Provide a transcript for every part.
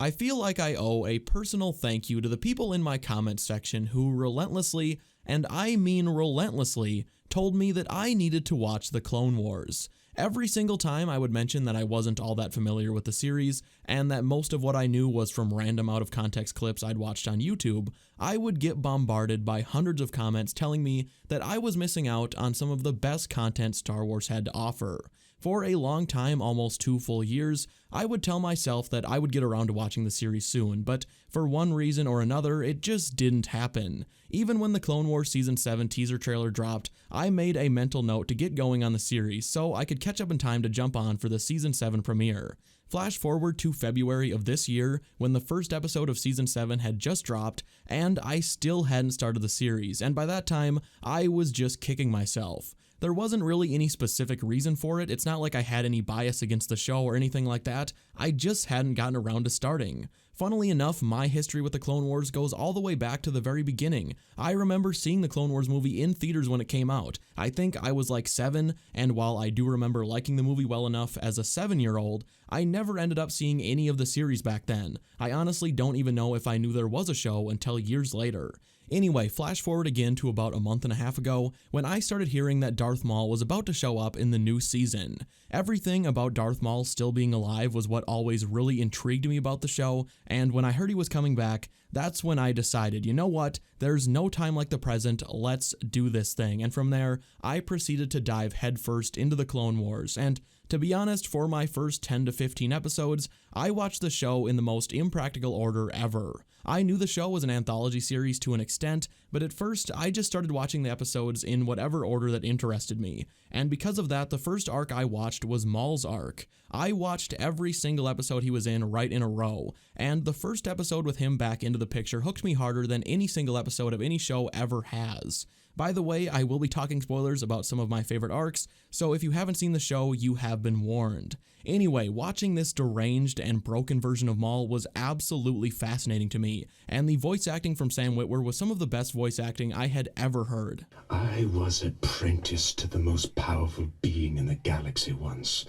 I feel like I owe a personal thank you to the people in my comments section who relentlessly, and I mean relentlessly, told me that I needed to watch the Clone Wars. Every single time I would mention that I wasn't all that familiar with the series, and that most of what I knew was from random out-of-context clips I'd watched on YouTube, I would get bombarded by hundreds of comments telling me that I was missing out on some of the best content Star Wars had to offer. For a long time, almost 2 full years, I would tell myself that I would get around to watching the series soon, but for one reason or another, it just didn't happen. Even when the Clone Wars Season 7 teaser trailer dropped, I made a mental note to get going on the series so I could catch up in time to jump on for the Season 7 premiere. Flash forward to February of this year, when the first episode of Season 7 had just dropped, and I still hadn't started the series, and by that time, I was just kicking myself. There wasn't really any specific reason for it. It's not like I had any bias against the show or anything like that. I just hadn't gotten around to starting. Funnily enough, my history with the Clone Wars goes all the way back to the very beginning. I remember seeing the Clone Wars movie in theaters when it came out. I think I was like 7, and while I do remember liking the movie well enough as a 7-year-old, I never ended up seeing any of the series back then. I honestly don't even know if I knew there was a show until years later. Anyway, flash forward again to about a month and a half ago, when I started hearing that Darth Maul was about to show up in the new season. Everything about Darth Maul still being alive was what always really intrigued me about the show, and when I heard he was coming back, that's when I decided, you know what, there's no time like the present, let's do this thing. And from there, I proceeded to dive headfirst into the Clone Wars, and to be honest, for my first 10 to 15 episodes, I watched the show in the most impractical order ever. I knew the show was an anthology series to an extent, but at first I just started watching the episodes in whatever order that interested me, and because of that, the first arc I watched was Maul's arc. I watched every single episode he was in right in a row, and the first episode with him back into the picture hooked me harder than any single episode of any show ever has. By the way, I will be talking spoilers about some of my favorite arcs, so if you haven't seen the show, you have been warned. Anyway, watching this deranged and broken version of Maul was absolutely fascinating to me, and the voice acting from Sam Witwer was some of the best voice acting I had ever heard. I was apprenticed to the most powerful being in the galaxy once.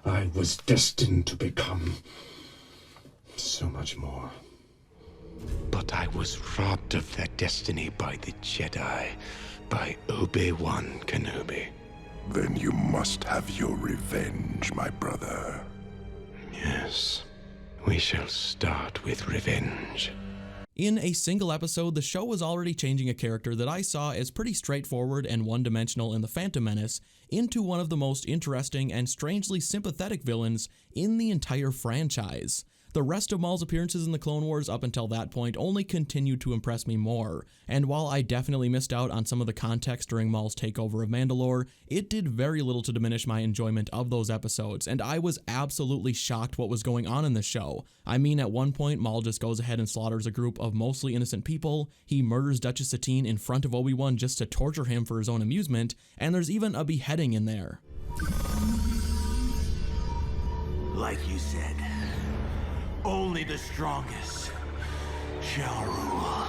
I was destined to become so much more. But I was robbed of that destiny by the Jedi, by Obi-Wan Kenobi. Then you must have your revenge, my brother. Yes, we shall start with revenge. In a single episode, the show was already changing a character that I saw as pretty straightforward and one-dimensional in The Phantom Menace into one of the most interesting and strangely sympathetic villains in the entire franchise. The rest of Maul's appearances in the Clone Wars up until that point only continued to impress me more, and while I definitely missed out on some of the context during Maul's takeover of Mandalore, it did very little to diminish my enjoyment of those episodes, and I was absolutely shocked what was going on in this show. I mean, at one point, Maul just goes ahead and slaughters a group of mostly innocent people, he murders Duchess Satine in front of Obi-Wan just to torture him for his own amusement, and there's even a beheading in there. Like you said, only the strongest shall rule.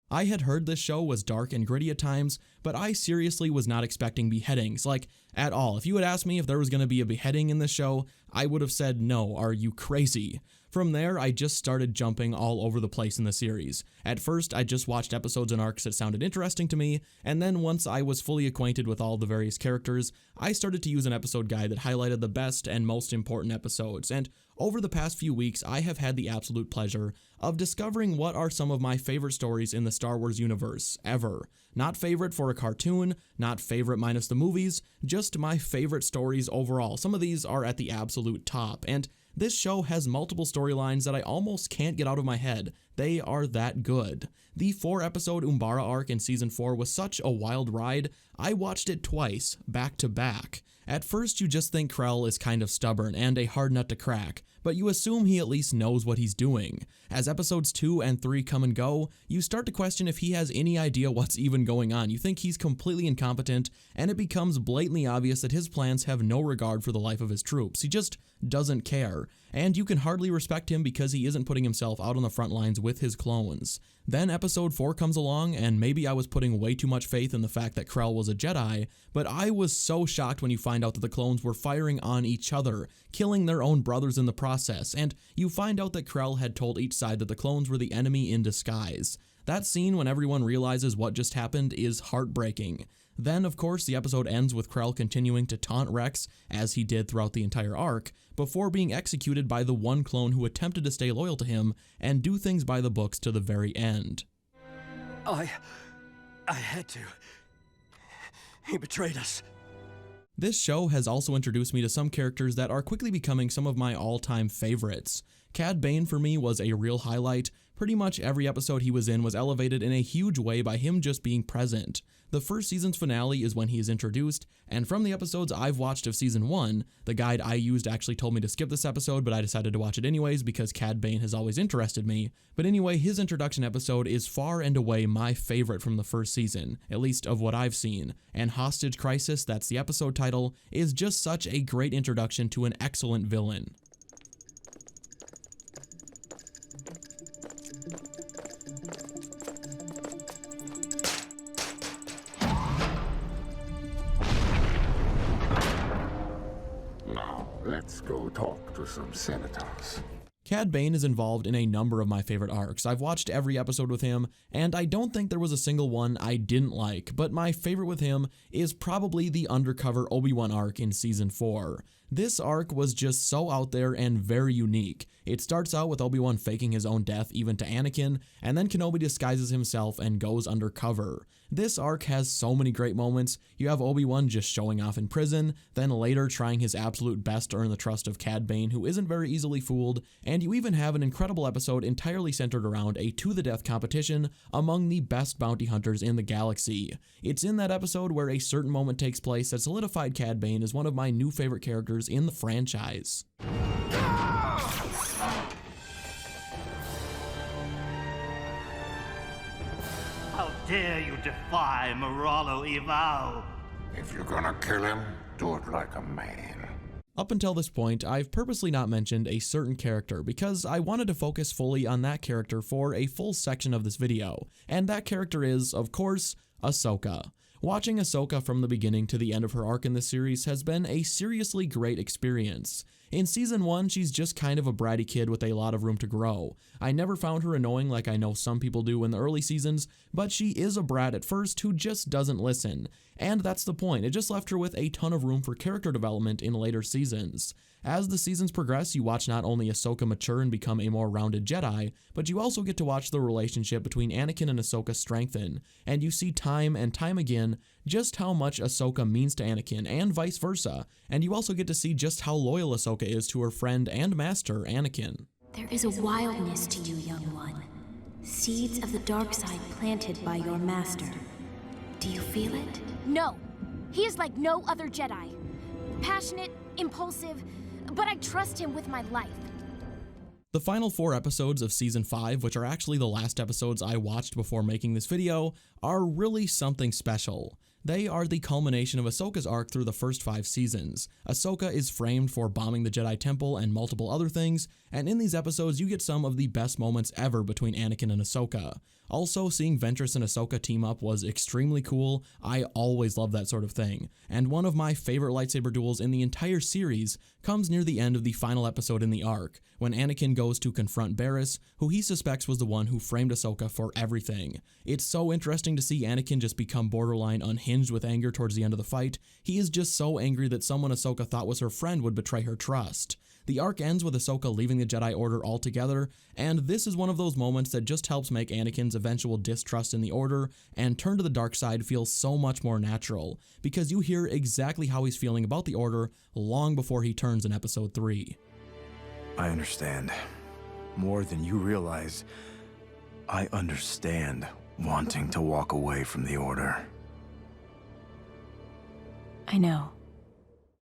I had heard this show was dark and gritty at times, but I seriously was not expecting beheadings, like, at all. If you had asked me if there was going to be a beheading in this show, I would have said, no, are you crazy? From there, I just started jumping all over the place in the series. At first, I just watched episodes and arcs that sounded interesting to me, and then once I was fully acquainted with all the various characters, I started to use an episode guide that highlighted the best and most important episodes, and over the past few weeks, I have had the absolute pleasure of discovering what are some of my favorite stories in the Star Wars universe, ever. Not favorite for a cartoon, not favorite minus the movies, just my favorite stories overall. Some of these are at the absolute top, and this show has multiple storylines that I almost can't get out of my head. They are that good. The 4-episode Umbara arc in Season 4 was such a wild ride, I watched it twice, back to back. At first you just think Krell is kind of stubborn and a hard nut to crack, but you assume he at least knows what he's doing. As episodes 2 and 3 come and go, you start to question if he has any idea what's even going on. You think he's completely incompetent, and it becomes blatantly obvious that his plans have no regard for the life of his troops. He just doesn't care, and you can hardly respect him because he isn't putting himself out on the front lines with his clones. Then episode 4 comes along, and maybe I was putting way too much faith in the fact that Krell was a Jedi, but I was so shocked when you find out that the clones were firing on each other, killing their own brothers in the process, and you find out that Krell had told each side that the clones were the enemy in disguise. That scene when everyone realizes what just happened is heartbreaking. Then, of course, the episode ends with Krell continuing to taunt Rex, as he did throughout the entire arc, before being executed by the one clone who attempted to stay loyal to him and do things by the books to the very end. I had to. He betrayed us. This show has also introduced me to some characters that are quickly becoming some of my all-time favorites. Cad Bane for me was a real highlight. Pretty much every episode he was in was elevated in a huge way by him just being present. The first season's finale is when he is introduced, and from the episodes I've watched of season 1, the guide I used actually told me to skip this episode, but I decided to watch it anyways because Cad Bane has always interested me. But anyway, his introduction episode is far and away my favorite from the first season, at least of what I've seen, and Hostage Crisis, that's the episode title, is just such a great introduction to an excellent villain. Let's go talk to some senators. Cad Bane is involved in a number of my favorite arcs. I've watched every episode with him, and I don't think there was a single one I didn't like, but my favorite with him is probably the undercover Obi-Wan arc in season 4. This arc was just so out there and very unique. It starts out with Obi-Wan faking his own death even to Anakin, and then Kenobi disguises himself and goes undercover. This arc has so many great moments. You have Obi-Wan just showing off in prison, then later trying his absolute best to earn the trust of Cad Bane, who isn't very easily fooled, and you even have an incredible episode entirely centered around a to-the-death competition among the best bounty hunters in the galaxy. It's in that episode where a certain moment takes place that solidified Cad Bane as one of my new favorite characters in the franchise. How dare you defy Moralo Evao? If you're gonna kill him, do it like a man. Up until this point, I've purposely not mentioned a certain character because I wanted to focus fully on that character for a full section of this video, and that character is, of course, Ahsoka. Watching Ahsoka from the beginning to the end of her arc in this series has been a seriously great experience. In season 1, she's just kind of a bratty kid with a lot of room to grow. I never found her annoying like I know some people do in the early seasons, but she is a brat at first who just doesn't listen. And that's the point, it just left her with a ton of room for character development in later seasons. As the seasons progress, you watch not only Ahsoka mature and become a more rounded Jedi, but you also get to watch the relationship between Anakin and Ahsoka strengthen, and you see time and time again just how much Ahsoka means to Anakin and vice versa, and you also get to see just how loyal Ahsoka is to her friend and master, Anakin. There is a wildness to you, young one. Seeds of the dark side planted by your master. Do you feel it? No. He is like no other Jedi. Passionate, impulsive, but I trust him with my life. The final 4 episodes of Season 5, which are actually the last episodes I watched before making this video, are really something special. They are the culmination of Ahsoka's arc through the first 5 seasons. Ahsoka is framed for bombing the Jedi Temple and multiple other things, and in these episodes you get some of the best moments ever between Anakin and Ahsoka. Also, seeing Ventress and Ahsoka team up was extremely cool. I always love that sort of thing. And one of my favorite lightsaber duels in the entire series comes near the end of the final episode in the arc, when Anakin goes to confront Barriss, who he suspects was the one who framed Ahsoka for everything. It's so interesting to see Anakin just become borderline unhinged with anger towards the end of the fight. He is just so angry that someone Ahsoka thought was her friend would betray her trust. The arc ends with Ahsoka leaving the Jedi Order altogether, and this is one of those moments that just helps make Anakin's eventual distrust in the Order and turn to the dark side feel so much more natural, because you hear exactly how he's feeling about the Order long before he turns in Episode 3. I understand. More than you realize, I understand wanting to walk away from the Order. I know.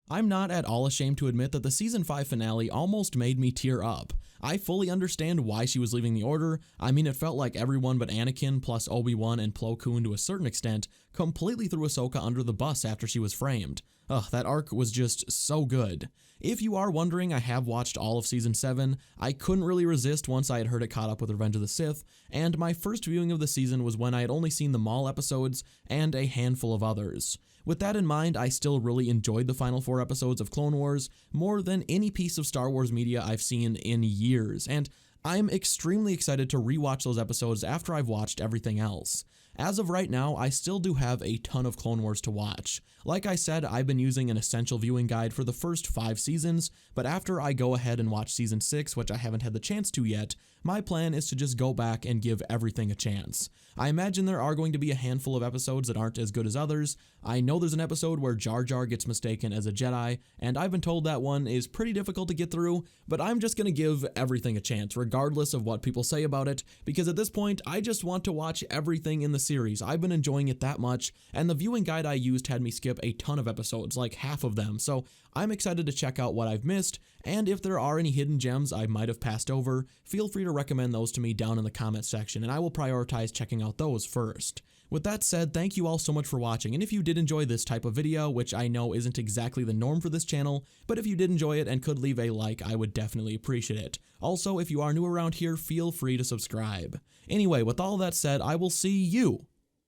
I'm not at all ashamed to admit that the Season 5 finale almost made me tear up. I fully understand why she was leaving the Order. I mean, it felt like everyone but Anakin plus Obi-Wan and Plo Koon to a certain extent completely threw Ahsoka under the bus after she was framed. Ugh, that arc was just so good. If you are wondering, I have watched all of Season 7. I couldn't really resist once I had heard it caught up with Revenge of the Sith, and my first viewing of the season was when I had only seen the Maul episodes and a handful of others. With that in mind, I still really enjoyed the final 4 episodes of Clone Wars more than any piece of Star Wars media I've seen in years, and I'm extremely excited to rewatch those episodes after I've watched everything else. As of right now, I still do have a ton of Clone Wars to watch. Like I said, I've been using an essential viewing guide for the first 5 seasons, but after I go ahead and watch Season 6, which I haven't had the chance to yet, my plan is to just go back and give everything a chance. I imagine there are going to be a handful of episodes that aren't as good as others. I know there's an episode where Jar Jar gets mistaken as a Jedi, and I've been told that one is pretty difficult to get through, but I'm just going to give everything a chance, regardless of what people say about it, because at this point, I just want to watch everything in the series. I've been enjoying it that much, and the viewing guide I used had me skip a ton of episodes, like half of them, so I'm excited to check out what I've missed, and if there are any hidden gems I might have passed over, feel free to recommend those to me down in the comment section, and I will prioritize checking out those first. With that said, thank you all so much for watching, and if you did enjoy this type of video, which I know isn't exactly the norm for this channel, but if you did enjoy it and could leave a like, I would definitely appreciate it. Also, if you are new around here, feel free to subscribe. Anyway, with all that said, I will see you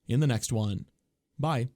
in the next one. Bye.